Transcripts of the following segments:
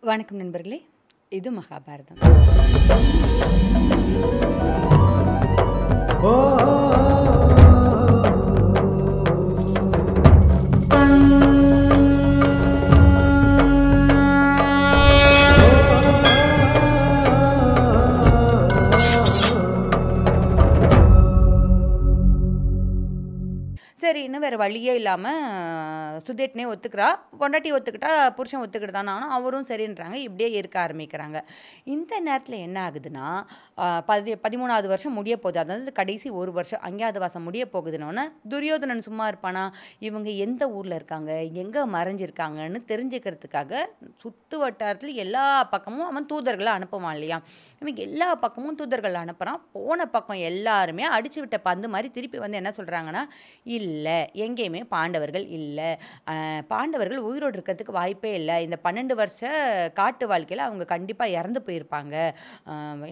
வணக்கம் நண்பர்களே, இது மகாபாரதம். சரி, இன்னும் வேறு வழியே இல்லாமல் சுதேட்னே ஒத்துக்கிறா. பொண்டாட்டி ஒத்துக்கிட்டா புருஷன் ஒத்துக்கிட்டுதானா, ஆனால் அவரும் சரின்றாங்க. இப்படியே இருக்க ஆரம்பிக்கிறாங்க. இந்த நேரத்தில் என்ன ஆகுதுன்னா, 13வது வருஷம் முடிய போகுது. அதாவது கடைசி ஒரு வருஷம் 5வது மாதம் முடிய போகுதுன்னொன்னே துரியோதனன் சும்மா இருப்பானா? இவங்க எந்த ஊரில் இருக்காங்க, எங்கே மறைஞ்சிருக்காங்கன்னு தெரிஞ்சுக்கிறதுக்காக சுற்று வட்டாரத்தில் எல்லா பக்கமும் அவன் தூதர்களை அனுப்புவான் இல்லையா? இவங்க எல்லா பக்கமும் தூதர்கள் அனுப்புகிறான். போன பக்கம் எல்லாருமே அடிச்சு விட்ட பந்து மாதிரி திருப்பி வந்து என்ன சொல்கிறாங்கன்னா, இல்லை, எங்கேயுமே பாண்டவர்கள் இல்லை, பாண்டவர்கள் உயிரோடு இருக்கிறதுக்கு வாய்ப்பே இல்லை, இந்த 12 வருஷ காட்டு வாழ்க்கையில் அவங்க கண்டிப்பாக இறந்து போயிருப்பாங்க.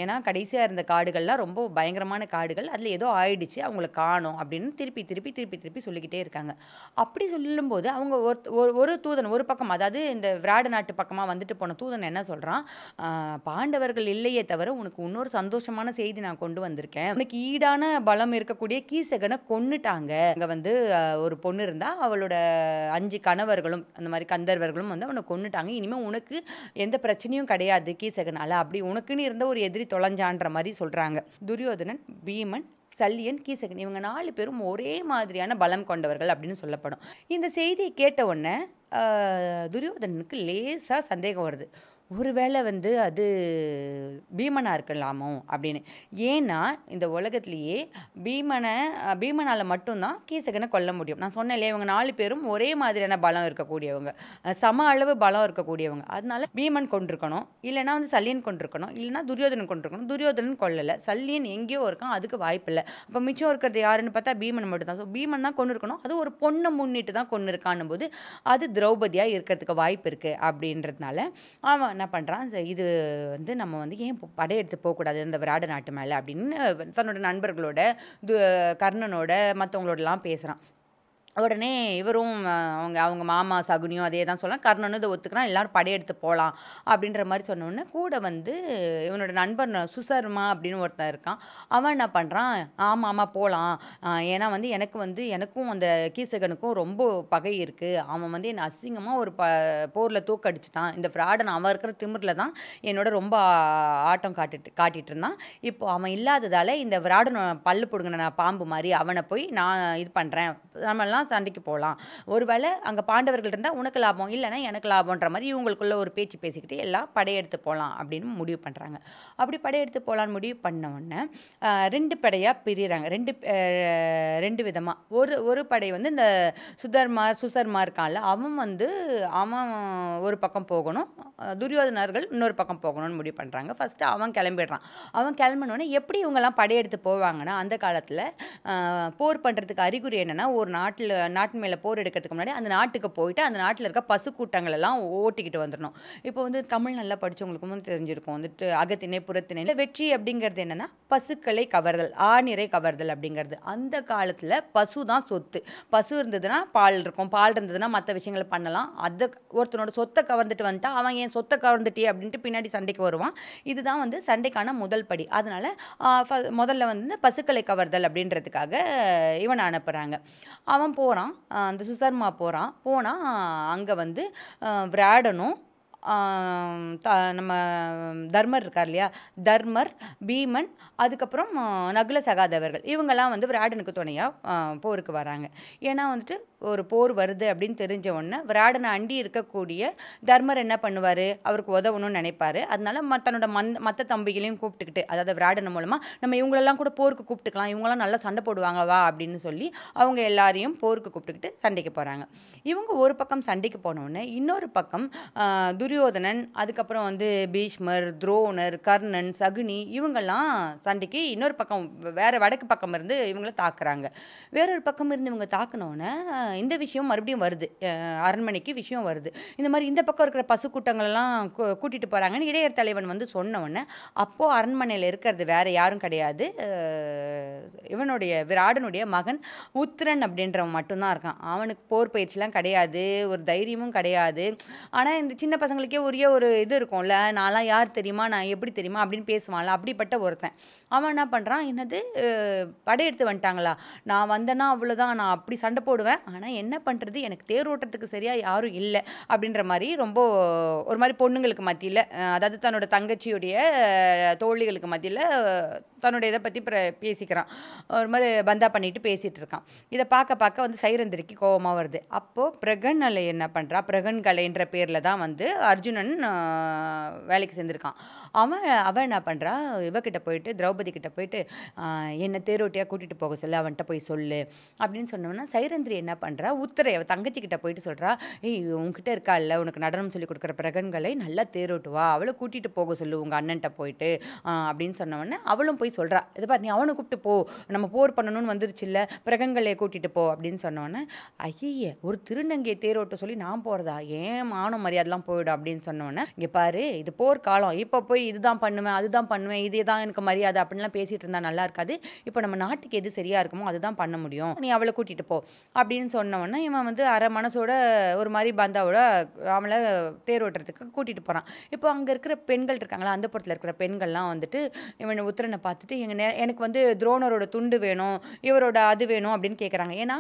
ஏன்னா கடைசியாக இருந்த காடுகள்லாம் ரொம்ப பயங்கரமான காடுகள், அதில் ஏதோ ஆயிடுச்சு, அவங்கள காணோம் அப்படின்னு திருப்பி திருப்பி திருப்பி திருப்பி சொல்லிக்கிட்டே இருக்காங்க. அப்படி சொல்லும்போது அவங்க ஒரு தூதன் ஒரு பக்கம், அதாவது இந்த விராட நாட்டு பக்கமாக வந்துட்டு போன தூதன் என்ன சொல்கிறான், பாண்டவர்கள் இல்லையே தவிர உனக்கு இன்னொரு சந்தோஷமான செய்தி நான் கொண்டு வந்திருக்கேன். உனக்கு ஈடான பலம் இருக்கக்கூடிய கீசகனை கொன்னுட்டாங்க. அங்கே வந்து ஒரு பொண்ணு இருந்தா, அவளோட 5 கணவர்களும் அந்த மாதிரி கந்தர்வர்களும் வந்து அவனை கொன்னுட்டாங்க. இனிமேல் உனக்கு எந்த பிரச்சனையும் கிடையாது கீசகனால. அப்படி உனக்குன்னு இருந்த ஒரு எதிரி தொலைஞ்சான்ற மாதிரி சொல்கிறாங்க. துரியோதனன், பீமன், சல்லியன், கீசகன் இவங்க 4 பேரும் ஒரே மாதிரியான பலம் கொண்டவர்கள் அப்படின்னு சொல்லப்படும். இந்த செய்தியை கேட்ட உடனே துரியோதனனுக்கு லேசாக சந்தேகம் வருது. ஒருவேளை வந்து அது பீமனாக இருக்கலாமோ அப்படின்னு. ஏன்னா இந்த உலகத்திலேயே பீமனால் மட்டும்தான் கீசகனை கொல்ல முடியும். நான் சொன்னேன் இல்லையா, இவங்க 4 பேரும் ஒரே மாதிரியான பலம் இருக்கக்கூடியவங்க, சம அளவு பலம் இருக்கக்கூடியவங்க. அதனால பீமன் கொண்டிருக்கணும், இல்லைனா வந்து சல்லியன் கொண்டிருக்கணும், இல்லைனா துரியோதனன் கொண்டிருக்கணும். துரியோதனன் கொல்லலை, சல்லியன் எங்கேயோ இருக்கான், அதுக்கு வாய்ப்பு இல்லை. அப்போ மிச்சம் இருக்கிறது யாருன்னு பார்த்தா பீமன் மட்டும்தான். ஸோ பீமன் தான் கொண்டு இருக்கணும், அது ஒரு பொண்ணை முன்னிட்டு தான் கொண்டு இருக்கான்னும் போது அது திரௌபதியாக இருக்கிறதுக்கு வாய்ப்பு இருக்குது. அப்படின்றதுனால அவன் என்ன பண்ணுறான், இது வந்து நம்ம வந்து ஏன் படையெடுத்து போகக்கூடாது இந்த விராட நாட்டு மேலே அப்படின்னு தன்னோட நண்பர்களோட கர்ணனோட மற்றவங்களோடலாம் பேசுகிறான். உடனே இவரும் அவங்க மாமா சகுனியும் அதே தான் சொல்கிறான். கர்ணனும் இதை ஒத்துக்கிறான். எல்லோரும் படையெடுத்து போகலாம் அப்படின்ற மாதிரி சொன்னோடனே கூட வந்து இவனோட நண்பர் சுசர்மா அப்படின்னு ஒருத்தன் இருக்கான். அவன் என்ன பண்ணுறான், ஆமாம் போகலாம், ஏன்னா வந்து எனக்கும் அந்த கீசகனுக்கும் ரொம்ப பகை இருக்குது. அவன் வந்து என்னை அசிங்கமாக ஒரு போரில் தூக்கடிச்சிட்டான். இந்த ஃப்ராடன் அவன் இருக்கிற திமிரில் தான் என்னோட ரொம்ப ஆட்டம் காட்டிட்டு இருந்தான். இப்போ அவன் இல்லாததால் இந்த விராடன் பல்லு பிடுங்கின நான் பாம்பு மாதிரி அவனை போய் நான் இது பண்ணுறேன், நம்மெல்லாம் சண்டைக்கு போகலாம், ஒருவேளை அங்கே பாண்டவர்கள் இருந்தால் உனக்கு லாபம், இல்லைன்னா எனக்கு லாபம்ன்ற மாதிரி இவங்களுக்குள்ள ஒரு பேச்சு பேசிக்கிட்டு எல்லாம் படையெடுத்து போகலாம் அப்படின்னு முடிவு பண்ணுறாங்க. அப்படி படையெடுத்து போகலான்னு முடிவு பண்ண உடனே 2 படையாக பிரிகிறாங்க. 2 விதமாக. ஒரு படை வந்து இந்த சுசர்மா இருக்கான்ல, அவன் ஒரு பக்கம் போகணும், துரியோதனர்கள் இன்னொரு பக்கம் போகணும்னு முடிவு பண்ணுறாங்க. ஃபஸ்ட்டு அவன் கிளம்பிடுறான். அவன் கிளம்பினோடனே எப்படி இவங்கெல்லாம் படையெடுத்து போவாங்கன்னா, அந்த காலத்தில் போர் பண்ணுறதுக்கு அறிகுறி என்னென்னா, ஒரு நாட்டு மேலே போர் எடுக்கிறதுக்கு முன்னாடி அந்த நாட்டுக்கு போயிட்டு அந்த நாட்டில் இருக்க பசு கூட்டங்கள் எல்லாம் ஓட்டிக்கிட்டு வந்துடணும். இப்போ வந்து தமிழ் நல்லா படித்தவங்களுக்கும் தெரிஞ்சிருக்கும், வந்துட்டு அகத்திணை புறத்திணை. வெற்றி அப்படிங்கிறது என்னென்னா பசுக்களை கவர்தல், ஆணிரை கவர்தல் அப்படிங்கிறது. அந்த காலத்தில் பசு தான் சொத்து. பசு இருந்ததுன்னா பால் இருக்கும், பால் இருந்ததுன்னா மற்ற விஷயங்களை பண்ணலாம். அதை ஒருத்தனோட சொத்தை கவர்ந்துட்டு வந்துட்டா அவன் ஏன் சொத்தை கவர்ந்துட்டே அப்படின்ட்டு பின்னாடி சண்டைக்கு வருவான். இதுதான் வந்து சண்டைக்கான முதல் படி. அதனால முதல்ல வந்து பசுக்களை கவர்தல் அப்படின்றதுக்காக இவனை அனுப்புகிறாங்க. அவன் போகிறான், அந்த சுசர்மா போனால் அங்கே வந்து விராடனும் நம்ம தர்மர் இருக்கார் இல்லையா, தர்மர், பீமன், அதுக்கப்புறம் நகுல சகாதேவர்கள் இவங்கெல்லாம் வந்து விராடனுக்கு துணையாக போருக்கு வராங்க. ஏன்னா வந்துட்டு ஒரு போர் வருது அப்படின்னு தெரிஞ்ச உடனே விராடனை அண்டி இருக்கக்கூடிய தர்மர் என்ன பண்ணுவார், அவருக்கு உதவணும்னு நினைப்பார். அதனால தன்னோட மற்ற தம்பிகளையும் கூப்பிட்டுக்கிட்டு, அதாவது விராடன் மூலமாக நம்ம இவங்களெல்லாம் கூட போருக்கு கூப்பிட்டுக்கலாம், இவங்களாம் நல்லா சண்டை போடுவாங்க வா அப்படின்னு சொல்லி அவங்க எல்லாரையும் போருக்கு கூப்பிட்டுக்கிட்டு சண்டைக்கு போகிறாங்க. இவங்க ஒரு பக்கம் சண்டைக்கு போனோடனே இன்னொரு பக்கம் துரியோதனன், அதுக்கப்புறம் வந்து பீஷ்மர், துரோணர், கர்ணன், சகுனி இவங்கெல்லாம் சண்டைக்கு இன்னொரு பக்கம் வேறு வடக்கு பக்கம் இருந்து இவங்கள தாக்குறாங்க. வேறொரு பக்கம் இருந்து இவங்க தாக்குனோடனே இந்த விஷயம் மறுபடியும் வருது. அரண்மனைக்கு விஷயம் வருது. இந்த மாதிரி இந்த பக்கம் இருக்கிற பசுக்கூட்டங்களெல்லாம் கூட்டிட்டு போறாங்கன்னு இடையர் தலைவன் வந்து சொன்ன உடனே, அப்போ அரண்மனையில இருக்கிறது வேற யாரும் கிடையாது. இவனுடைய விராடனுடைய மகன் உத்திரன் அப்படின்றவன் மட்டும்தான் இருக்கான். அவனுக்கு போர் பயிற்சிலாம் கிடையாது, ஒரு தைரியமும் கிடையாது. ஆனா இந்த சின்ன பசங்களுக்கே உரிய ஒரு இது இருக்கும்ல, நான்லாம் யார் தெரியுமா, நான் எப்படி தெரியுமா அப்படின்னு பேசுவான்ல, அப்படிப்பட்ட ஒருத்தன். அவன் என்ன பண்றான், என்னது படையெடுத்து வந்துட்டாங்களா, நான் வந்தேன்னா அவ்வளோதான், நான் அப்படி சண்டை போடுவேன், ஆனா என்ன பண்றது, எனக்கு தேர் ஓட்டுறதுக்கு சரியா யாரும் இல்லை அப்படின்ற மாதிரி ரொம்ப ஒரு மாதிரி பொண்ணுங்களுக்கு மத்தியில், அதாவது தன்னோட தங்கச்சியுடைய தோழிகளுக்கு மத்தியில் தன்னுடைய இதை பற்றி பேசிக்கிறான். ஒரு மாதிரி பந்தா பண்ணிட்டு பேசிட்டு இருக்கான். இதை பார்க்க பார்க்க வந்து சைரந்திரிக்கு கோபமாக வருது. அப்போது பிரகன்கலை என்ன பண்ணுறா, பிரகன்கலைன்ற பேரில் தான் வந்து அர்ஜுனன் வேலைக்கு சேர்ந்துருக்கான். அவன் என்ன பண்ணுறா, இவகிட்ட போயிட்டு திரௌபதி கிட்ட போயிட்டு என்னை தேரோட்டியாக கூட்டிகிட்டு போக சொல்லு, அவன்கிட்ட போய் சொல்லு அப்படின்னு சொன்னோன்னா, சைரந்திரி என்ன பண்ணுறா, உத்தரை அவள் தங்கச்சி கிட்ட போயிட்டு சொல்கிறா, ஏய் உங்ககிட்ட இருக்கா இல்லை உனக்கு நடனம் சொல்லி கொடுக்குற பிரகன்களை நல்லா தேரோட்டுவா, அவளை கூட்டிகிட்டு போக சொல்லு உங்கள் அண்ணன்ட்ட போயிட்டு அப்படின்னு சொன்னவொடனே அவளும் போய் சொல்கிறா, இது பாரு நீ அவனை கூப்பிட்டு போ, நம்ம போர் பண்ணணும்னு வந்துருச்சு இல்லை, பிரகன்களையை கூட்டிகிட்டு போ அப்படின்னு சொன்னோன்னே, ஐயே ஒரு திருநங்கையை தேரோட்ட சொல்லி நான் போகிறதா, ஏன் மானம் மரியாதைலாம் போயிடும் அப்படின்னு சொன்னோன்னே, இங்கே பாரு இது போர்க்காலம், இப்போ போய் இதுதான் பண்ணுவேன் அதுதான் பண்ணுவேன் இதே தான் எனக்கு மரியாதை அப்படின்லாம் பேசிகிட்டு இருந்தால் நல்லா இருக்காது, இப்போ நம்ம நாட்டுக்கு எது சரியாக இருக்குமோ அதுதான் பண்ண முடியும், நீ அவளை கூட்டிகிட்டு போ அப்படின்னு சொன்னவொன்னே இவன் வந்து அரை மனசோட ஒரு மாதிரி பந்தாவோட அவளை தேரோட்டுறதுக்கு கூட்டிகிட்டு போகிறான். இப்போ அங்கே இருக்கிற பெண்கள் இருக்காங்களா, அந்த புறத்தில் இருக்கிற பெண்கள்லாம் வந்துட்டு இவன் உத்திரனை பார்த்துட்டு எனக்கு வந்து துரோணரோட துண்டு வேணும், இவரோட அது வேணும் அப்படின்னு கேட்குறாங்க. ஏன்னா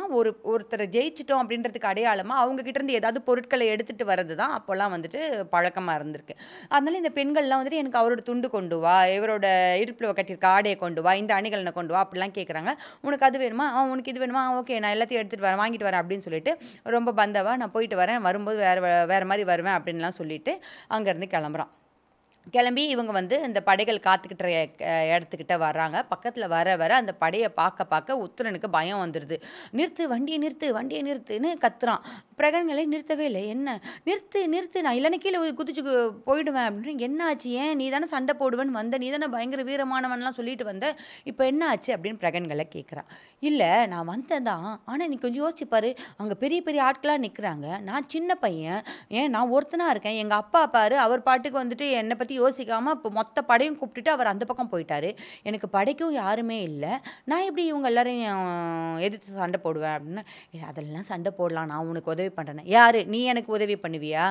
ஒருத்தரை ஜெயிச்சிட்டோம் அப்படின்றதுக்கு அடையாளமாக அவங்க கிட்ட இருந்து ஏதாவது பொருட்களை எடுத்துகிட்டு வர்றது தான் அப்போல்லாம் வந்துட்டு பழக்கமாக இருந்திருக்கு. அதனால இந்த பெண்கள்லாம் வந்துட்டு எனக்கு அவரோட துண்டு கொண்டு வா, இவரோட இடுப்பில் கட்டியிருக்க ஆடையை கொண்டு வா, இந்த அணிகளை கொண்டு வா அப்படிலாம் கேட்குறாங்க. உனக்கு அது வேணுமா, உனக்கு இது வேணுமா, ஓகே நான் எல்லாத்தையும் எடுத்துகிட்டு வரேன் வாங்கிட்டு வரேன் அப்படின்னு சொல்லிட்டு ரொம்ப பந்தவா நான் போயிட்டு வரேன், வரும்போது வேறு மாதிரி வருவேன் அப்படின்லாம் சொல்லிட்டு அங்கேருந்து கிளம்புறான். கிளம்பி இவங்க வந்து இந்த படைகள் காத்துக்கிட்ட இடத்துக்கிட்ட வர்றாங்க. பக்கத்தில் வர அந்த படையை பார்க்க உத்திரனுக்கு பயம் வந்துடுது. நிறுத்து வண்டியை நிறுத்துன்னு கத்துறான். பிரகன்களை நிறுத்தவே இல்லை. என்ன நிறுத்து நான் இல்லைன்னா கீழே குதிச்சு போயிடுவேன் அப்படின்னு. என்ன ஆச்சு, ஏன் நீ தானே சண்டை போடுவேன்னு வந்த, நீ தானே பயங்கர வீரமானவன்லாம் சொல்லிட்டு வந்த, இப்போ என்ன ஆச்சு அப்படின்னு பிரகன்களை கேட்குறான். இல்லை நான் வந்தேன் தான், ஆனால் நீ கொஞ்சம் யோசிச்சுப்பாரு, அங்கே பெரிய பெரிய ஆட்களாக நிற்கிறாங்க, நான் சின்ன பையன், ஏன் நான் ஒருத்தனாக இருக்கேன், எங்கள் அப்பா பாரு அவர் பாட்டுக்கு வந்துட்டு என்னை பற்றி யோசிக்காமல் இப்போ மொத்த படையும் கூப்பிட்டுட்டு அவர் அந்த பக்கம் போயிட்டாரு, எனக்கு படைக்கும் யாருமே இல்லை, நான் எப்படி இவங்க எல்லாரையும் எதிர்த்து சண்டை போடுவேன் அப்படின்னு. அதெல்லாம் சண்டை போடலாம், நான் உனக்கு உதவி பண்ணுறேன். யார் நீ எனக்கு உதவி பண்ணுவியா,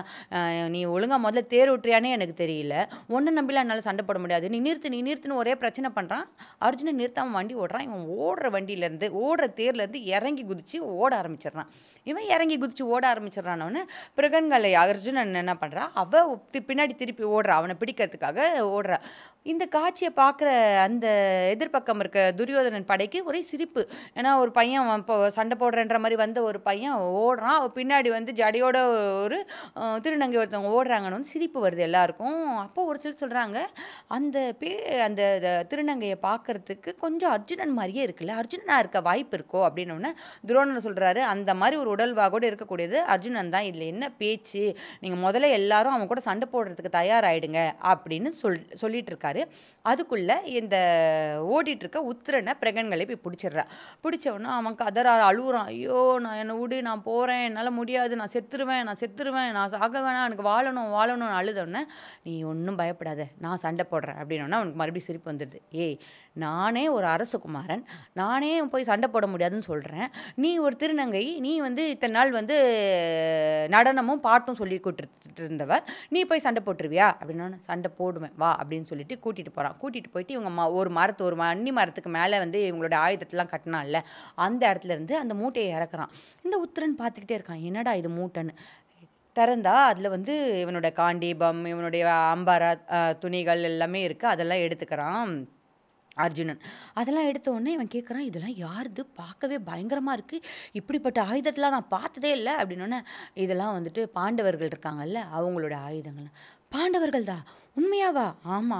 நீ ஒழுங்காக முதல்ல தேர் விட்டுறியானே எனக்கு தெரியல, ஒன்றை நம்பிலாம் என்னால் சண்டை போட முடியாது, நீ நிறுத்துன்னு ஒரே பிரச்சனை பண்ணுறான். அர்ஜுனன் நிறுத்தாமல் வண்டி ஓடுறான். இவன் ஓடுற வண்டியிலேருந்து ஓடுற தேர்லேருந்து இறங்கி குதிச்சு ஓட ஆரம்பிச்சிடுறான். இவன் இறங்கி குதிச்சு ஓட ஆரம்பிச்சிடறானவொன்னே பிரகன்களை அர்ஜுனன் என்ன பண்ணுறா, பின்னாடி திருப்பி ஓடுறா, அவனை பிடிக்கிறதுக்காக ஓடுறா. இந்த காட்சியை பார்க்குற அந்த எதிர்பக்கம் இருக்க துரியோதனன் படைக்கு ஒரே சிரிப்பு. ஏன்னா ஒரு பையன் இப்போ சண்டை போடுறன்ற மாதிரி வந்த ஒரு பையன் ஓடுறான், பின்னாடி வந்து ஜடையோட ஒரு திருநங்கை ஒருத்தவங்க ஓடுறாங்கன்னு வந்து சிரிப்பு வருது எல்லாருக்கும். அப்போது ஒரு சிலர் சொல்கிறாங்க, அந்த திருநங்கையை பார்க்கறதுக்கு கொஞ்சம் அர்ஜுனன் மாதிரியே இருக்குல்ல, அர்ஜுனனாக இருக்க வாய்ப்பு இருக்கோ அப்படின்னு துரோணர் சொல்கிறாரு. அந்த மாதிரி ஒரு உடல்வாகோடு இருக்கக்கூடியது அர்ஜுனன் தான், இதில் என்ன பேச்சு, நீங்கள் முதல்ல எல்லாரும் அவன் கூட சண்டை போடுறதுக்கு தயாராகிடுங்க அப்படின்னு சொல்லிட்டு இருக்காரு. அதுக்குள்ளே இந்த ஓடிட்டு இருக்க உத்திரனை பிரகன்களை போய் பிடிச்சவொன்னே அவன் அழுகுறான். ஐயோ நான் என்னை விடு, நான் போகிறேன், என்னால் முடியாது, நான் செத்துருவேன், நான் சாக வேணாம், எனக்கு வாழணும்னு அழுதோடனே, நீ ஒன்றும் பயப்படாத, நான் சண்டை போடுறேன் அப்படின்னா அவனுக்கு மறுபடியும் சிரிப்பு வந்துடுது. ஏய் நானே ஒரு அரசகுமாரன், நானே போய் சண்டை போட முடியாதுன்னு சொல்கிறேன், நீ ஒரு திருநங்கை, நீ வந்து இத்தனை நாள் வந்து நடனமும் பாட்டும் சொல்லி கூட்டிட்டு இருந்தவ, நீ போய் சண்டை போட்டுருவியா அப்படின்னா, சண்டை போடுவேன் வா அப்படின்னு சொல்லிட்டு கூட்டிகிட்டு போயிட்டு இவங்க ஒரு அன்னி மரத்துக்கு மேலே வந்து இவங்களோட ஆயுதத்தெல்லாம் கட்டினான்ல அந்த இடத்துல இருந்து அந்த மூட்டையை இறக்குறான். இந்த உத்திரன் பார்த்துக்கிட்டே இருக்கான், என்னடா இது மூட்டைன்னு திறந்தா அதில் வந்து இவனோட காண்டீபம், இவனுடைய அம்பாரா துணிகள் எல்லாமே இருக்குது. அதெல்லாம் எடுத்துக்கிறான் அர்ஜுனன். அதெல்லாம் எடுத்த உடனே இவன் கேட்குறான், இதெல்லாம் யாருது, பார்க்கவே பயங்கரமாக இருக்குது, இப்படிப்பட்ட ஆயுதத்தெலாம் நான் பார்த்ததே இல்லை அப்படின்னோடனே, இதெல்லாம் வந்துட்டு பாண்டவர்கள் இருக்காங்கல்ல அவங்களோட ஆயுதங்கள். பாண்டவர்கள் தான், உண்மையாவா? ஆமா.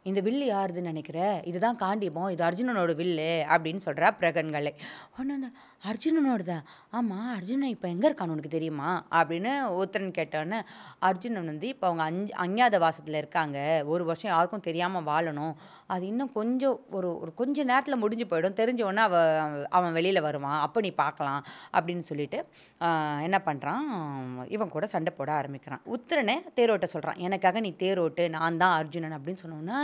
இந்த வில்லு யாருதுன்னு நெனைக்கிற? இதுதான் காண்டீபம். இது அர்ஜுனனோட வில்லு அப்படின்னு சொல்றா பிரகன்களை. உடனே அந்த அர்ஜுனனோடதா? ஆமா. அர்ஜுனன் இப்ப எங்க இருக்கான்னு உனக்கு தெரியுமா? அப்படின்னு உத்தரன் கேட்டோனே, அர்ஜுனன் வந்து இப்ப அவங்க அஞ்ஞாத வாசத்துல இருக்காங்க. 1 வருஷம் யாருக்கும் தெரியாம வாழணும். அது இன்னும் கொஞ்சம் ஒரு ஒரு கொஞ்ச நேரத்துல முடிஞ்சு போயிடும். தெரிஞ்ச உடனே அவன் வெளியில வருவான். அப்ப நீ பார்க்கலாம் அப்படின்னு சொல்லிட்டு, ஆ என்ன பண்றான், இவன் கூட சண்டை போட ஆரம்பிக்கிறான். உத்திரனை தேரோட்ட சொல்றான். எனக்காக நீ தேரோட்டு, நான் தான் அர்ஜுனன் அப்படின்னு சொன்னோன்னே,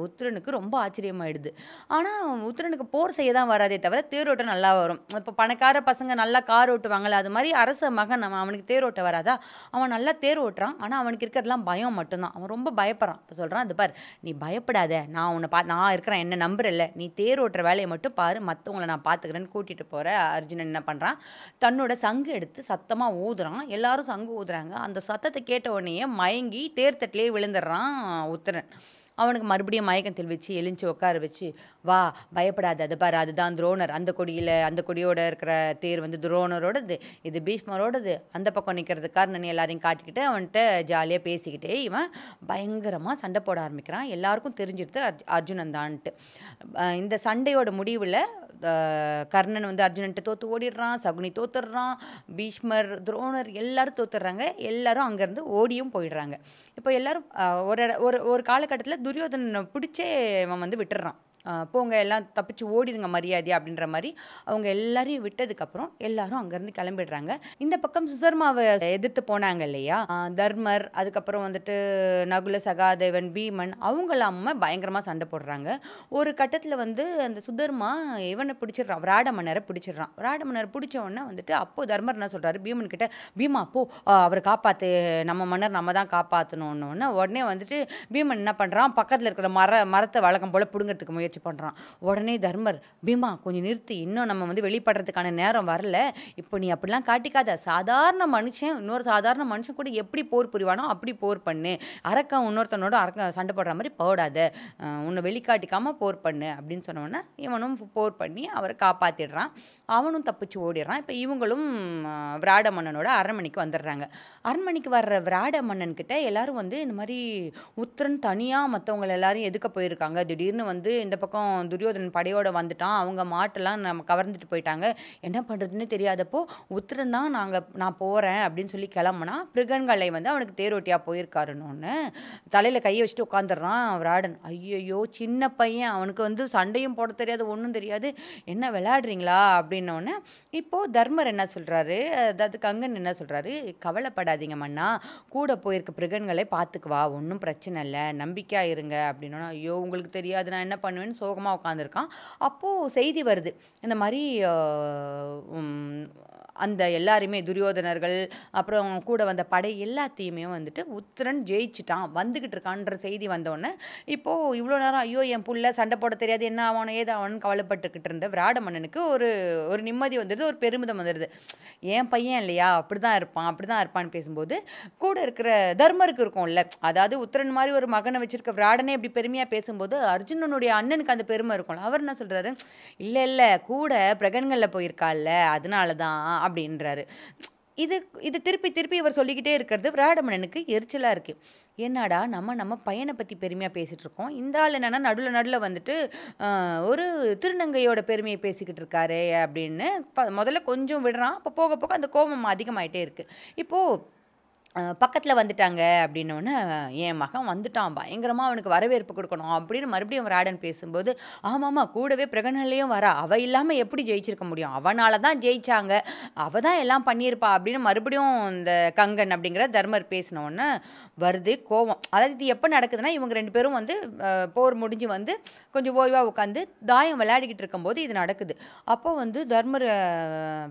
உத்திரனுக்கு ரொம்ப ஆச்சரியமாயிடுது. ஆனா, உத்திரனுக்கு போர் செய்ய தான் வராதே தவிர, தேரோட்டம் நல்லா வரும். இப்போ பணக்கார பசங்க நல்லா கார் ஓட்டுவாங்கல்ல, அது மாதிரி அரச மகன் அவனுக்கு தேரோட்ட வராதா? அவன் நல்லா தேர் ஓட்டுறான். ஆனா, அவனுக்கு இருக்கிறதெல்லாம் பயம் மட்டும்தான். அவன் ரொம்ப பயப்படுறான். இப்போ சொல்றான், "இது பாரு, நீ பயப்படாத. நான் உன்னை நான் இருக்கிறேன். என்ன நம்புறல்ல. நீ தேர் ஓட்டுற வேலையை மட்டும் பாரு. மத்தவங்கள நான் பார்த்துக்கிறேன்னு" கூட்டிட்டு போற அர்ஜுனன் என்ன பண்றான், தன்னோட சங்கு எடுத்து சத்தமா ஊதுறான். எல்லாரும் சங்கு ஊதுறாங்க. அந்த சத்தத்தை கேட்ட உடனேயே மயங்கி தேர்தட்டிலேயே விழுந்துடுறான் உத்தரன். அவனுக்கு மறுபடியும் மயக்கம் தெளிவிச்சு எழுந்துச்சு உட்கார வச்சு, "வா, பயப்படாத. அது பாரு, அதுதான் துரோணர். அந்த கொடியோட இருக்கிற தேர் வந்து துரோணரோடது, இது பீஷ்மரோடது." அந்த பக்கம் நிற்கிறது கர்ணன் எல்லாரையும் காட்டிக்கிட்டு அவன்கிட்ட ஜாலியாக பேசிக்கிட்டே இவன் பயங்கரமாக சண்டை போட ஆரம்பிக்கிறான். எல்லாருக்கும் தெரிஞ்சிடுது அர்ஜுனன் தான்ட்டு. இந்த சண்டையோட முடிவில் கர்ணன் வந்து அர்ஜுனன்ட்ட தோற்று ஓடிடுறான். சகுனி தோத்துடுறான். பீஷ்மர், துரோணர் எல்லாரும் தோத்துடுறாங்க. எல்லாரும் அங்கேருந்து ஓடியும் போயிடுறாங்க. இப்போ எல்லாரும் ஒரு ஒரு ஒரு காலகட்டத்தில் துரியோதனனை பிடிச்சே இவன் வந்து விட்டுடுறான். போங்க எல்லாம் தப்பிச்சு ஓடிடுங்க மரியாதையா அப்படின்ற மாதிரி அவங்க எல்லாரையும் விட்டதுக்கப்புறம் எல்லாரும் அங்கேருந்து கிளம்பிடுறாங்க. இந்த பக்கம் சுசர்மாவை எதிர்த்து போனாங்க இல்லையா, தர்மர், அதுக்கப்புறம் வந்துட்டு நகுல, சகாதேவன், பீமன், அவங்களாம பயங்கரமாக சண்டை போடுறாங்க. ஒரு கட்டத்தில் வந்து அந்த சுதர்மா இவனை பிடிச்சிடுறான், விராடமன்னரை பிடிச்சிடுறான். விராடமன்னரை பிடிச்ச உடனே வந்துட்டு அப்போ தர்மர் என்ன சொல்கிறாரு பீமன் கிட்ட, "பீமா போ, அவரை காப்பாற்று, நம்ம மன்னர் நம்ம தான் காப்பாற்றணுன்னு." உடனே வந்துட்டு பீமன் என்ன பண்ணுறான், பக்கத்தில் இருக்கிற மரத்தை வழக்கம் போல் பிடுங்கிறதுக்கு முயற்சி பண்ணுறான். உடனே தர்மர், "பீமா கொஞ்சம் நிறுத்தி, இன்னும் நம்ம வந்து வெளிப்படுறதுக்கான நேரம் வரல. இப்போ நீ அப்படிலாம் காட்டிக்காத. சாதாரண மனுஷன் இன்னொரு சாதாரண மனுஷன் கூட எப்படி போர் புரிவானோ அப்படி போர் பண்ணு. அரக்கன் இன்னொருத்தனோட அரக்கன் சண்டை போடுற மாதிரி போடாத. உன்னை வெளிக்காட்டிக்காமல் போர் பண்ணு" அப்படின்னு சொன்னோன்னே இவனும் போர் பண்ணி அவரை காப்பாற்றிடுறான். அவனும் தப்பிச்சு ஓடிடுறான். இப்போ இவங்களும் விராட மன்னனோட அரண்மனைக்கு வந்துடுறாங்க. அரண்மனைக்கு வர்ற விராட மன்னன் கிட்ட எல்லாரும் வந்து இந்த மாதிரி உத்திரன் தனியாக மற்றவங்க எல்லாரும் எதுக்க போயிருக்காங்க, திடீர்னு வந்து இந்த பக்கம் துரியோதனன் படையோட வந்துட்டான், அவங்க மாட்டெல்லாம் நம்ம கவர்ந்துட்டு போயிட்டாங்க, என்ன பண்ணுறதுன்னு தெரியாதப்போ உத்திரன் தான் நான் போகிறேன் அப்படின்னு சொல்லி கிளம்புனா, பிருகன்களை வந்து அவனுக்கு தேரோட்டியாக போயிருக்காருன்னு தலையில் கையை வச்சுட்டு உட்காந்துடுறான் விராடன். ஐயையோ, சின்ன பையன், அவனுக்கு வந்து சண்டையும் போட தெரியாது, ஒன்றும் தெரியாது, என்ன விளையாடுறீங்களா அப்படின்னோடனே இப்போது தர்மர் என்ன சொல்கிறாரு, அதாவது கங்கன் என்ன சொல்கிறாரு, "கவலைப்படாதீங்க மன்னா, கூட போயிருக்க பிருகன்களை பார்த்துக்குவா, ஒன்றும் பிரச்சனை இல்லை, நம்பிக்கையாக இருங்க" அப்படின்னா, ஐயோ உங்களுக்கு தெரியாது நான் என்ன பண்ணுவேன்னு சோகமாக உட்காந்துருக்கான். அப்போது செய்தி வருது, இந்த மாதிரி அந்த எல்லாருமே துரியோதனர்கள் அப்புறம் கூட வந்த படை எல்லாத்தையுமே வந்துட்டு உத்திரன் ஜெயிச்சிட்டான், வந்துக்கிட்டு இருக்கான்ற செய்தி வந்தோடனே இப்போது இவ்வளோ நேரம் ஐயோ என் புள்ள சண்டை போட தெரியாது, என்ன ஆவானோ ஏது ஆவானு கவலைப்பட்டுக்கிட்டு இருந்த விராட மன்னனுக்கு ஒரு ஒரு நிம்மதி வந்துடுது, ஒரு பெருமிதம் வந்துடுது. என் பையன் இல்லையா, அப்படி தான் இருப்பான்னு பேசும்போது கூட இருக்கிற தர்மருக்கு இருக்கும்ல, அதாவது உத்திரன் மாதிரி ஒரு மகனை வச்சிருக்க விராடனே இப்படி பெருமையாக பேசும்போது அர்ஜுனனுடைய அண்ணனுக்கு அந்த பெருமை இருக்கும்ல. அவர் என்ன சொல்கிறாரு, இல்லை கூட பிரகன்களில் போயிருக்காள்ல அதனால தான் அப்படின்றாரு. இது இது திருப்பி திருப்பி இவர் சொல்லிக்கிட்டே இருக்கிறது விராடமன்னனுக்கு எரிச்சலாக இருக்குது. என்னடா நம்ம பையனை பற்றி பெருமையாக பேசிகிட்டு இருக்கோம், இந்த ஆள் என்னன்னா நடுவில் வந்துட்டு ஒரு திருநங்கையோட பெருமையை பேசிக்கிட்டு இருக்காரு அப்படின்னு முதல்ல கொஞ்சம் விடுறான். அப்போ போக போக அந்த கோபம் அதிகமாயிட்டே இருக்குது. இப்போது பக்கத்தில் வந்துட்டாங்க அப்படின்னோடனே, என் மகன் வந்துட்டான், பயங்கரமாக அவனுக்கு வரவேற்பு கொடுக்கணும் அப்படின்னு மறுபடியும் விராடன் பேசும்போது, ஆமாம்மா கூடவே பிரகன்களையும் வரா, அவள் இல்லாமல் எப்படி ஜெயிச்சிருக்க முடியும், அவனால தான் ஜெயிச்சாங்க, அவள் தான் எல்லாம் பண்ணியிருப்பா அப்படின்னு மறுபடியும் இந்த கங்கன் அப்படிங்கிற தர்மர் பேசினோடனே வருது கோவம். அதாவது இது எப்போ நடக்குதுன்னா, இவங்க 2 பேரும் வந்து போர் முடிஞ்சு வந்து கொஞ்சம் ஓய்வாக உட்காந்து தாயம் விளையாடிக்கிட்டு இருக்கும்போது இது நடக்குது. அப்போ வந்து தர்மர்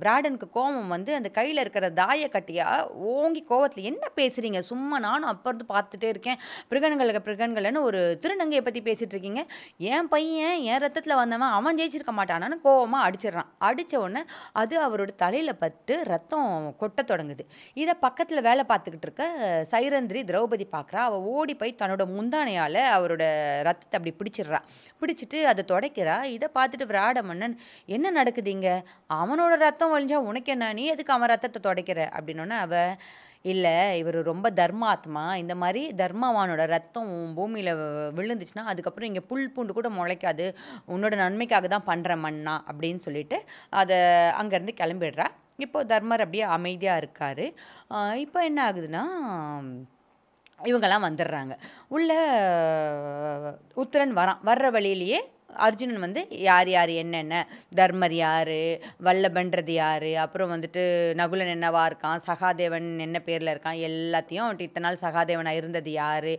விராடனுக்கு கோவம் வந்து அந்த கையில் இருக்கிற தாய கட்டியாக ஓங்கி கோவத்தில், என்ன பேசுகிறீங்க, சும்மா நானும் அப்போ இருந்து பார்த்துட்டே இருக்கேன், பிருகன்கள்னு ஒரு திருநங்கையை பற்றி பேசிகிட்டு இருக்கீங்க, என் பையன் என் ரத்தத்தில் வந்தவன், அவன் ஜெயிச்சிருக்க மாட்டானான்னு கோவமாக அடிச்சிடறான். அடித்த உடனே அது அவரோட தலையில் பட்டு ரத்தம் கொட்ட தொடங்குது. இதை பக்கத்தில் வேலை பார்த்துக்கிட்டு இருக்க சைரந்திரி திரௌபதி பார்க்குறா. அவள் ஓடி போய் தன்னோட முந்தானையால் அவரோட ரத்தத்தை அப்படி பிடிச்சிட்டு அதை துடைக்கிறா. இதை பார்த்துட்டு விராட மன்னன், என்ன நடக்குது இங்கே, அவனோட ரத்தம் வழிஞ்சா உனக்கு என்ன, நீ எதுக்கு அவன் ரத்தத்தை துடைக்கிற அப்படின்னோடனே அவள், இல்ல இவரு ரொம்ப தர்மாத்மா. இந்த மாரி தர்மவானோட ரத்தம் பூமியில விழுந்துச்சுன்னா, அதுக்கப்புறம் இங்க புல் பூண்டு கூட முளைக்காது. உன்னோட நன்மைக்காக தான் பண்றேன் மன்னா அப்படின்னு சொல்லிட்டு, அத அங்கருந்து கிளம்பிடுறா. இப்போ தர்மர் அப்படியே அமைதியா இருக்காரு. இப்போ என்ன ஆகுதுன்னா, இவங்கலாம் வந்துடுறாங்க. உள்ள உத்திரன் வரான். வர்ற வழியிலேயே அர்ஜுனன் வந்து யார் யார் என்னென்ன, தர்மர் யாரு, வல்லபன்றது யாரு, அப்புறம் வந்துட்டு நகுலன் என்னவா இருக்கான், சகாதேவன் என்ன பேரில் இருக்கான், எல்லாத்தையும் அவன்ட்டு இத்தனை நாள் சகாதேவனாக இருந்தது யாரு,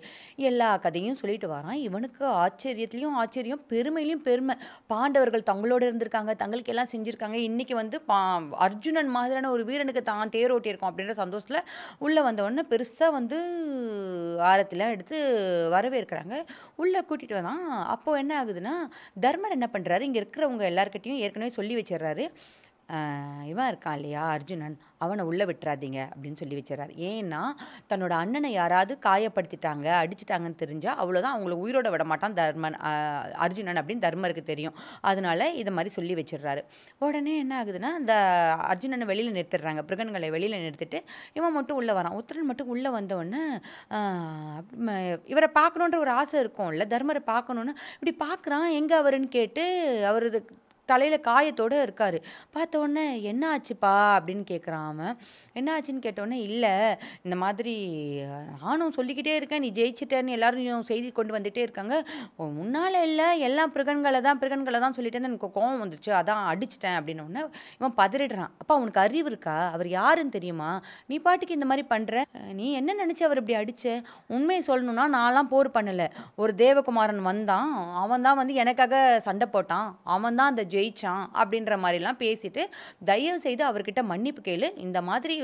எல்லா கதையும் சொல்லிட்டு வரான். இவனுக்கு ஆச்சரியத்துலேயும் ஆச்சரியம், பெருமையிலையும் பெருமை. பாண்டவர்கள் தங்களோடு இருந்திருக்காங்க, தங்களுக்கு எல்லாம் செஞ்சுருக்காங்க, இன்றைக்கி வந்து அர்ஜுனன் மாதிரியான ஒரு வீரனுக்கு தான் தேரோட்டியிருக்கோம் அப்படின்ற சந்தோஷத்தில் உள்ளே வந்தவொடனே பெருசாக வந்து ஆரத்திலாம் எடுத்து வரவேற்கிறாங்க. உள்ளே கூட்டிகிட்டு வந்தான். அப்போது என்ன ஆகுதுன்னா, தர்மர் என்ன பண்ணுறாரு, இங்கே இருக்கிறவங்க எல்லாருக்கிட்டையும் ஏற்கனவே சொல்லி வச்சிடுறாரு, இவன் இருக்கான் இல்லையா அர்ஜுனன், அவனை உள்ளே விட்டுறாதீங்க அப்படின்னு சொல்லி வச்சிடறாரு. ஏன்னா தன்னோட அண்ணனை யாராவது காயப்படுத்திட்டாங்க, அடிச்சிட்டாங்கன்னு தெரிஞ்சால் அவ்வளோதான், அவங்கள உயிரோட விட மாட்டான் அர்ஜுனன் அப்படின்னு தர்மருக்கு தெரியும். அதனால இதை மாதிரி சொல்லி வச்சிடுறாரு. உடனே என்ன ஆகுதுன்னா, அந்த அர்ஜுனனை வெளியில் நிறுத்திடுறாங்க, பிருகன்களை வெளியில் நிறுத்திட்டு இவன் மட்டும் உள்ளே வரான். உத்திரன் மட்டும் உள்ளே வந்தவொடனே இவரை பார்க்கணுன்ற ஒரு ஆசை இருக்கும்ல, தர்மரை பார்க்கணுன்னு இப்படி பார்க்குறான். எங்கே அவருன்னு கேட்டு அவரது தலையில் காயத்தோடு இருக்கார். பார்த்த உடனே என்ன ஆச்சுப்பா அப்படின்னு கேட்குறான் அவன். என்ன ஆச்சுன்னு கேட்டோடனே, இல்லை இந்த மாதிரி நானும் சொல்லிக்கிட்டே இருக்கேன், நீ ஜெயிச்சிட்டேன்னு எல்லாரும் செய்தி கொண்டு வந்துகிட்டே இருக்காங்க, முன்னால் இல்லை எல்லாம் பிருகன்களை தான் சொல்லிட்டேன்னு எனக்கு கோவம் வந்துச்சு, அதான் அடிச்சிட்டேன் அப்படின்னோடனே இவன் பதறிடுறான். அப்பா உனக்கு அறிவு இருக்கா, அவர் யாருன்னு தெரியுமா, நீ பாட்டுக்கு இந்த மாதிரி பண்ணுற, நீ என்ன நினச்சி அவர் இப்படி அடிச்ச, உண்மையை சொல்லணும்னா நான்லாம் போர் பண்ணலை, ஒரு தேவகுமாரன் வந்தான், அவன் தான் வந்து எனக்காக சண்டை போட்டான், அவன் தான் அந்த ஜெயிச்சான் அப்படின்ற மாதிரிலாம் பேசிட்டு, தயவு செய்து அவர்கிட்ட மன்னிப்பு கேளு, இந்த மாதிரி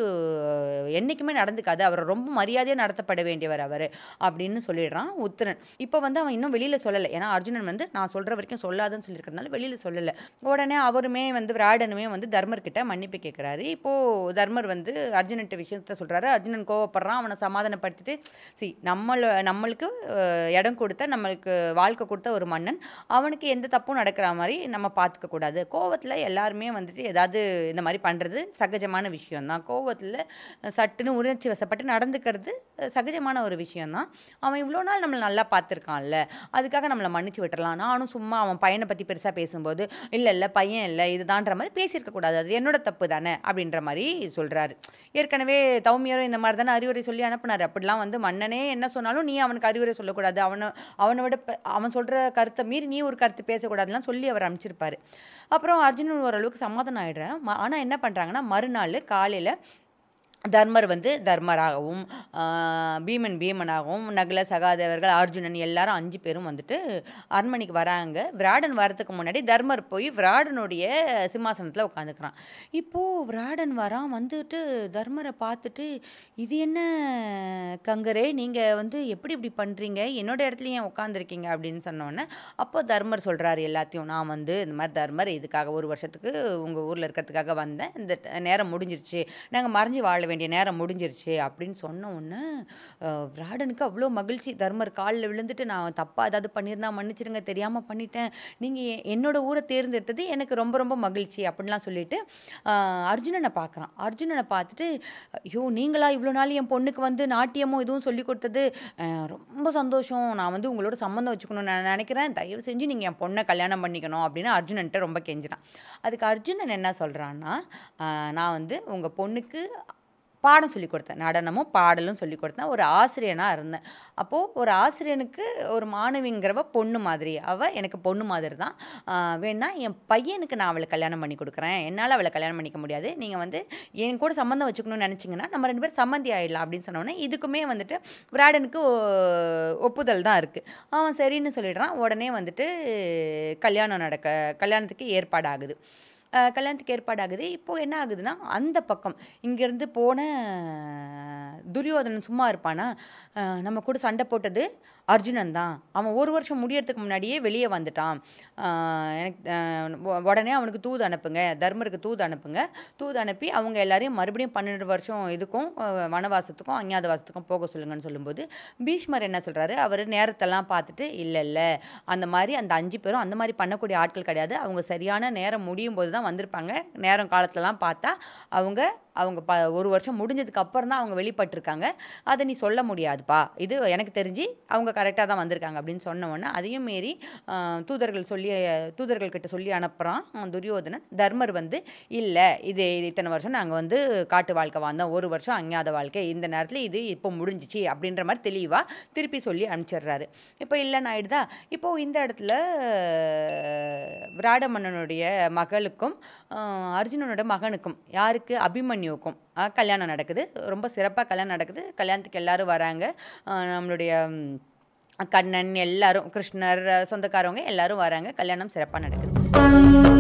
என்றைக்குமே நடந்துக்காது, அவர் ரொம்ப மரியாதையாக நடத்தப்பட வேண்டியவர் அவர் அப்படின்னு சொல்லிடுறான் உத்திரன். இப்போ வந்து அவன் இன்னும் வெளியில் சொல்லலை, ஏன்னா அர்ஜுனன் வந்து நான் சொல்கிற வரைக்கும் சொல்லாதுன்னு சொல்லியிருக்கிறதுனால வெளியில் சொல்லலை. உடனே அவருமே வந்து விராடனுமே வந்து தர்மர்கிட்ட மன்னிப்பு கேட்குறாரு. இப்போது தர்மர் வந்து அர்ஜுனன்ட்ட விஷயத்த சொல்கிறாரு. அர்ஜுனன் கோவப்படுறான். அவனை சமாதானப்படுத்திட்டு, நம்மளுக்கு இடம் கொடுத்த, நம்மளுக்கு வாழ்க்கை கொடுத்த ஒரு மன்னன், அவனுக்கு எந்த தப்பும் நடக்கிற மாதிரி நம்ம பார்த்துக்க கூடாது. கோவத்தில் எல்லாருமே வந்துட்டு ஏதாவது இந்த மாதிரி பண்ணுறது சகஜமான விஷயம்தான். கோவத்தில் சட்டுன்னு உணர்ச்சி வசப்பட்டு நடந்துக்கிறது சகஜமான ஒரு விஷயம்தான். அவன் இவ்வளோ நாள் நம்மளை நல்லா பார்த்துருக்கான்ல, அதுக்காக நம்மளை மன்னிச்சு விட்டுறலாம். நானும் சும்மா அவன் பையனை பற்றி பெருசாக பேசும்போது இல்லை பையன் இல்லை இதுதான்ற மாதிரி பேசியிருக்கக்கூடாது, அது என்னோட தப்பு தானே அப்படின்ற மாதிரி சொல்கிறாரு. ஏற்கனவே தௌமியரும் இந்த மாதிரி தானே அறிவுரை சொல்லி அனுப்புனார். அப்படிலாம் வந்து மன்னனே என்ன சொன்னாலும் நீ அவனுக்கு அறிவுரை சொல்லக்கூடாது, அவனை விட அவன் சொல்கிற கருத்தை மீறி நீ ஒரு கருத்து பேசக்கூடாதுலாம் சொல்லி அவர் அனுப்பிச்சிருப்பாரு. அப்புறம் அர்ஜுனன் ஓரளவுக்கு சமாதானம் ஆகிடுறேன். ஆனால் என்ன பண்ணுறாங்கன்னா, மறுநாள் காலையில் தர்மர் வந்து தர்மராகவும், பீமன் பீமனாகவும், நகுல சகாதேவர்கள் அர்ஜுனன் எல்லாரும் 5 பேரும் வந்துட்டு அரண்மனைக்கு வராங்க. விராடன் வரதுக்கு முன்னாடி தர்மர் போய் விராடனுடைய சிம்மாசனத்தில் உட்காந்துக்கிறான். இப்போது விராடன் வரான். வந்துட்டு தர்மரை பார்த்துட்டு, இது என்ன கங்கரே, நீங்கள் வந்து எப்படி இப்படி பண்ணுறீங்க, என்னோட இடத்துல ஏன் உட்காந்துருக்கீங்க அப்படின்னு சொன்னோன்னே, அப்போ தர்மர் சொல்கிறாரு எல்லாத்தையும். நான் வந்து இந்த மாதிரி தர்மர் இதுக்காக 1 வருஷத்துக்கு உங்கள் ஊரில் இருக்கிறதுக்காக வந்தேன், இந்த நேரம் முடிஞ்சிருச்சு, நாங்கள் மறைஞ்சு வாழ வேண்டிய நேரம் முடிஞ்சிருச்சு அப்படின்னு சொன்ன உடனே விராடனுக்கு அவ்வளோ மகிழ்ச்சி. தர்மர் காலில் விழுந்துட்டு, நான் தப்பாக ஏதாவது பண்ணியிருந்தா மன்னிச்சிடுங்க, தெரியாமல் பண்ணிட்டேன், நீங்கள் என்னோட ஊரை தேர்ந்தெடுத்தது எனக்கு ரொம்ப ரொம்ப மகிழ்ச்சி அப்படின்லாம் சொல்லிட்டு அர்ஜுனனை பார்க்குறான். அர்ஜுனனை பார்த்துட்டு, ஐயோ நீங்களா இவ்வளோ நாள் என் பொண்ணுக்கு வந்து நாட்டியமும் இதுவும் சொல்லி கொடுத்தது, ரொம்ப சந்தோஷம், நான் வந்து உங்களோட சம்மந்தம் வச்சுக்கணும்னு நான் நினைக்கிறேன், தயவு செஞ்சு நீங்கள் என் பொண்ணை கல்யாணம் பண்ணிக்கணும் அப்படின்னு அர்ஜுனன்ட்ட ரொம்ப கெஞ்சினான். அதுக்கு அர்ஜுனன் என்ன சொல்கிறான்னா, நான் வந்து உங்கள் பொண்ணுக்கு பாடம் சொல்லிக் கொடுத்தேன், நடனமும் பாடலும் சொல்லிக் கொடுத்தேன், ஒரு ஆசிரியனாக இருந்தேன். அப்போது ஒரு ஆசிரியனுக்கு ஒரு மாணவிங்கிறவ பொண்ணு மாதிரி, அவள் எனக்கு பொண்ணு மாதிரி தான், வேணா என் பையனுக்கு நான் அவளை கல்யாணம் பண்ணி கொடுக்குறேன், என்னால் அவளை கல்யாணம் பண்ணிக்க முடியாது, நீங்கள் வந்து என் கூட சம்மந்தம் வச்சுக்கணும்னு நினச்சிங்கன்னா நம்ம 2 பேரும் சம்மந்தி ஆகிடலாம் அப்படின்னு சொன்னோன்னே, இதுக்குமே வந்துட்டு விராடனுக்கு ஒப்புதல் தான் இருக்குது. அவன் சரின்னு சொல்லிடுறான். உடனே வந்துட்டு கல்யாணத்துக்கு ஏற்பாடாகுது. இப்போது என்ன ஆகுதுன்னா, அந்த பக்கம் இங்கேருந்து போன துரியோதனன் சும்மா இருப்பானா, நம்ம கூட சண்டை போட்டது அர்ஜுனன் தான், அவன் 1 வருஷம் முடியறதுக்கு முன்னாடியே வெளியே வந்துட்டான், எனக்கு உடனே அவனுக்கு தூது அனுப்புங்க, தர்மருக்கு தூது அனுப்பி அவங்க எல்லாரையும் மறுபடியும் 12 வருஷம் இதுக்கும் வனவாசத்துக்கும் அஞ்ஞாதவாசத்துக்கும் போக சொல்லுங்கன்னு சொல்லும்போது, பீஷ்மர் என்ன சொல்கிறாரு, அவர் நேரத்தெல்லாம் பார்த்துட்டு, இல்லை அந்த மாதிரி அந்த 5 பேரும் அந்த மாதிரி பண்ணக்கூடிய ஆட்கள் கிடையாது, அவங்க சரியான நேரம் முடியும் போது தான் வந்திருப்பாங்க, நேரம் காலத்துலலாம் பார்த்தா அவங்க அவங்க 1 வருஷம் முடிஞ்சதுக்கு அப்புறம் தான் அவங்க வெளிப்பட்டிருக்காங்க. அதை நீ சொல்ல முடியாதுப்பா, இது எனக்கு தெரிஞ்சு அவங்க கரெக்டாக தான் வந்திருக்காங்க அப்படின்னு சொன்ன உடனே அதையும் மீறி தூதர்கள்கிட்ட சொல்லி அனுப்புகிறான் துரியோதனன். தர்மர் வந்து இல்லை, இது இத்தனை வருஷம் நாங்கள் வந்து காட்டு வாழ்க்கை வாழ்ந்தோம், 1 வருஷம் அஞ்ஞாத வாழ்க்கை, இந்த நேரத்தில் இது இப்போ முடிஞ்சிச்சு அப்படின்ற மாதிரி தெளிவாக திருப்பி சொல்லி அனுப்பிச்சிடுறாரு. இப்போ இல்லைன்னு ஆயிடுதா. இப்போது இந்த இடத்துல விராட மன்னனுடைய மகளுக்கும் அர்ஜுனனோட மகனுக்கும், யாருக்கு, அபிமன்யுவுக்கும் கல்யாணம் நடக்குது. ரொம்ப சிறப்பாக கல்யாணம் நடக்குது. கல்யாணத்துக்கு எல்லாரும் வராங்க. நம்மளுடைய கண்ணன் எல்லாரும், கிருஷ்ணர் சொந்தக்காரவங்க எல்லாரும் வராங்க. கல்யாணம் சிறப்பாக நடக்குது.